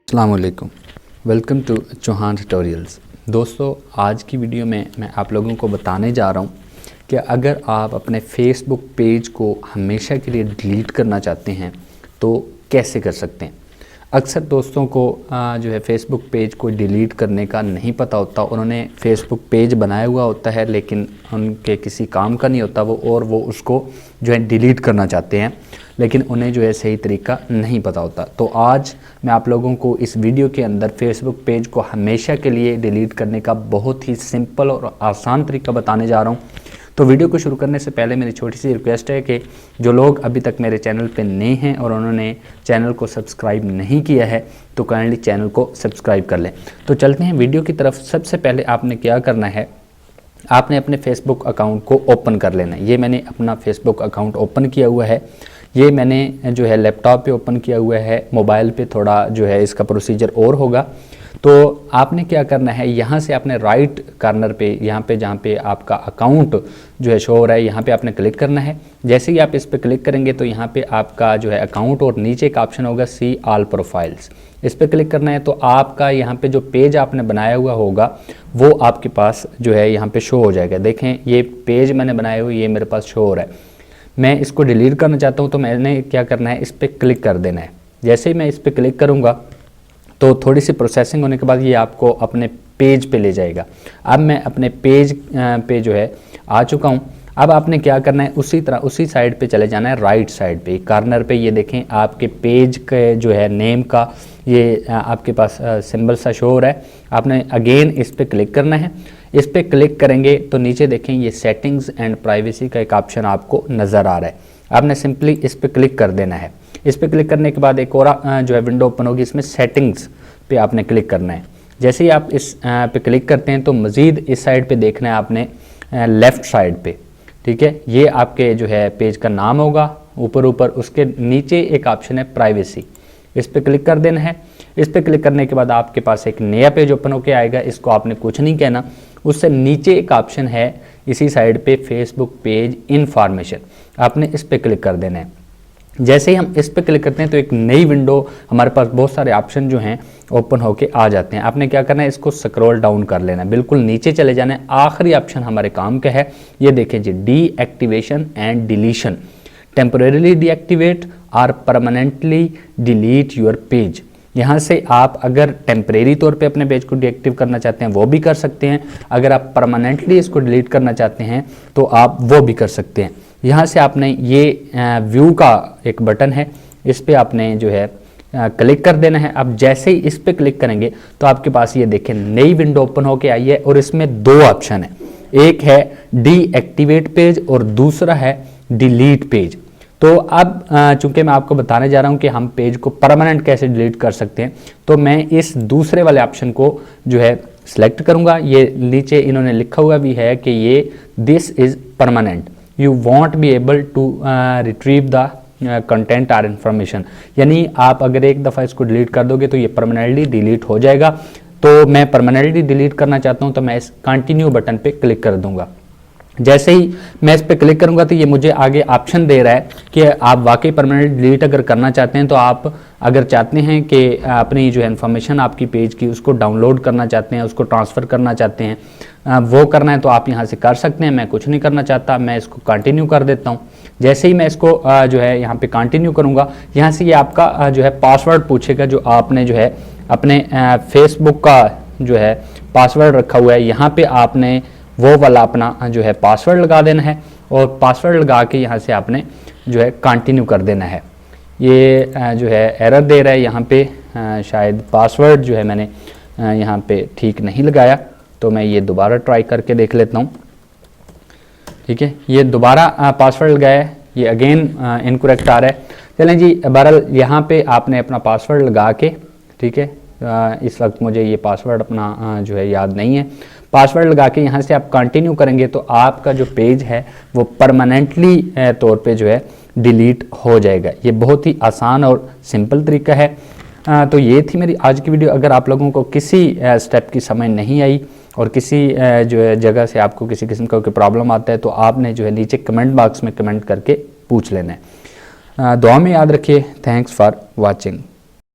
अस्सलाम वालेकुम, welcome to Chauhan tutorials. दोस्तों, आज की वीडियो में मैं आप लोगों को बताने जा रहा हूँ कि अगर आप अपने फेसबुक पेज को हमेशा के लिए डिलीट करना चाहते हैं तो कैसे कर सकते हैं। अक्सर दोस्तों को जो है फेसबुक पेज को डिलीट करने का नहीं पता होता। उन्होंने फेसबुक पेज बनाया हुआ होता है लेकिन उनके किसी काम का नहीं होता वो उसको जो है डिलीट करना चाहते हैं, लेकिन उन्हें जो है सही तरीका नहीं पता होता। तो आज मैं आप लोगों को इस वीडियो के अंदर फेसबुक पेज को हमेशा के लिए डिलीट करने का बहुत ही सिंपल और आसान तरीका बताने जा रहा हूँ। तो वीडियो को शुरू करने से पहले मेरी छोटी सी रिक्वेस्ट है कि जो लोग अभी तक मेरे चैनल पे नए हैं और उन्होंने चैनल को सब्सक्राइब नहीं किया है तो काइंडली चैनल को सब्सक्राइब कर लें। तो चलते हैं वीडियो की तरफ। सबसे पहले आपने क्या करना है, आपने अपने फेसबुक अकाउंट को ओपन कर लेना है। ये मैंने अपना फेसबुक अकाउंट ओपन किया हुआ है। ये मैंने जो है लैपटॉप पे ओपन किया हुआ है, मोबाइल पे थोड़ा जो है इसका प्रोसीजर और होगा। तो आपने क्या करना है, यहाँ से आपने राइट कॉर्नर पे यहाँ पे जहाँ पे आपका अकाउंट जो है शो हो रहा है यहाँ पे आपने क्लिक करना है। जैसे ही आप इस पे क्लिक करेंगे तो यहाँ पे आपका जो है अकाउंट और नीचे एक ऑप्शन होगा सी ऑल प्रोफाइल्स, इस पे क्लिक करना है। तो आपका यहाँ पे जो पेज आपने बनाया हुआ होगा वो आपके पास जो है यहाँ पे शो हो जाएगा। देखें, ये पेज मैंने बनाया हुआ ये मेरे पास शो हो रहा है। मैं इसको डिलीट करना चाहता हूँ तो मैंने क्या करना है, इस पर क्लिक कर देना है। जैसे ही मैं इस पर क्लिक करूँगा तो थोड़ी सी प्रोसेसिंग होने के बाद ये आपको अपने पेज पे ले जाएगा। अब मैं अपने पेज पे जो है आ चुका हूँ। अब आपने क्या करना है, उसी तरह उसी साइड पे चले जाना है, राइट साइड पे कॉर्नर पे। ये देखें आपके पेज के जो है नेम का ये आपके पास सिंबल सा शो हो रहा है। आपने अगेन इस पर क्लिक करना है। इस पर क्लिक करेंगे तो नीचे देखें ये सेटिंग्स एंड प्राइवेसी का एक ऑप्शन आपको नज़र आ रहा है। आपने सिंपली इस पर क्लिक कर देना है। इस पर क्लिक करने के बाद एक और जो है विंडो ओपन होगी, इसमें सेटिंग्स पे आपने क्लिक करना है। जैसे ही आप इस पे क्लिक करते हैं तो मज़ीद इस साइड पे देखना है आपने लेफ़्ट साइड पे, ठीक है। ये आपके जो है पेज का नाम होगा ऊपर उसके नीचे एक ऑप्शन है प्राइवेसी, इस पर क्लिक कर देना है। इस पर क्लिक करने के बाद आपके पास एक नया पेज ओपन होकर आएगा। इसको आपने कुछ नहीं कहना, उससे नीचे एक ऑप्शन है इसी साइड पे फेसबुक पेज इन्फॉर्मेशन, आपने इस पर क्लिक कर देना है। जैसे ही हम इस पर क्लिक करते हैं तो एक नई विंडो हमारे पास बहुत सारे ऑप्शन जो हैं ओपन होके आ जाते हैं। आपने क्या करना है, इसको स्क्रॉल डाउन कर लेना है, बिल्कुल नीचे चले जाना है। आखिरी ऑप्शन हमारे काम का है, ये देखें जी, deactivation and deletion, temporarily deactivate or permanently delete your page. यहाँ से आप अगर टेम्परेरी तौर पे अपने पेज को डीएक्टिव करना चाहते हैं वो भी कर सकते हैं, अगर आप परमानेंटली इसको डिलीट करना चाहते हैं तो आप वो भी कर सकते हैं। यहाँ से आपने ये व्यू का एक बटन है, इस पे आपने जो है क्लिक कर देना है। अब जैसे ही इस पे क्लिक करेंगे तो आपके पास ये देखें नई विंडो ओपन होके आई है और इसमें दो ऑप्शन है, एक है डीएक्टिवेट पेज और दूसरा है डिलीट पेज। तो अब चूंकि मैं आपको बताने जा रहा हूं कि हम पेज को परमानेंट कैसे डिलीट कर सकते हैं, तो मैं इस दूसरे वाले ऑप्शन को जो है सिलेक्ट करूंगा। ये नीचे इन्होंने लिखा हुआ भी है कि ये this is permanent, you won't be able to retrieve the content or information, यानी आप अगर एक दफ़ा इसको डिलीट कर दोगे तो ये परमानेंटली डिलीट हो जाएगा। तो मैं परमानेंटली डिलीट करना चाहता हूं तो मैं इस कंटिन्यू बटन पे क्लिक कर दूंगा। जैसे ही मैं इस पर क्लिक करूंगा तो ये मुझे आगे ऑप्शन दे रहा है कि आप वाकई परमानेंट डिलीट अगर करना चाहते हैं तो आप अगर चाहते हैं कि अपनी जो है इन्फॉर्मेशन आपकी पेज की उसको डाउनलोड करना चाहते हैं, उसको ट्रांसफ़र करना चाहते हैं, वो करना है तो आप यहाँ से कर सकते हैं। मैं कुछ नहीं करना चाहता, मैं इसको कंटिन्यू कर देता हूँ। जैसे ही मैं इसको जो है यहाँ पे कंटिन्यू करूँगा, यहाँ से ये आपका जो है पासवर्ड पूछेगा जो आपने जो है अपने फेसबुक का जो है पासवर्ड रखा हुआ है। यहाँ पे आपने वो वाला अपना जो है पासवर्ड लगा देना है और पासवर्ड लगा के यहाँ से आपने जो है कंटिन्यू कर देना है। ये जो है एरर दे रहा है यहाँ पे, शायद पासवर्ड जो है मैंने यहाँ पे ठीक नहीं लगाया, तो मैं ये दोबारा ट्राई करके देख लेता हूँ। ठीक है, ये दोबारा पासवर्ड लगाया है, ये अगेन इनकरेक्ट आ रहा है। चलें जी, बहरहाल यहाँ पे आपने अपना पासवर्ड लगा के, ठीक है, इस वक्त मुझे ये पासवर्ड अपना जो है याद नहीं है, पासवर्ड लगा के यहाँ से आप कंटिन्यू करेंगे तो आपका जो पेज है वो परमानेंटली तौर पे जो है डिलीट हो जाएगा। ये बहुत ही आसान और सिंपल तरीका है। तो ये थी मेरी आज की वीडियो। अगर आप लोगों को किसी स्टेप की समझ नहीं आई और किसी जो है जगह से आपको किसी किस्म का कोई प्रॉब्लम आता है तो आपने जो है नीचे कमेंट बॉक्स में कमेंट करके पूछ लेना है। दुआ में याद रखिए। Thanks for watching.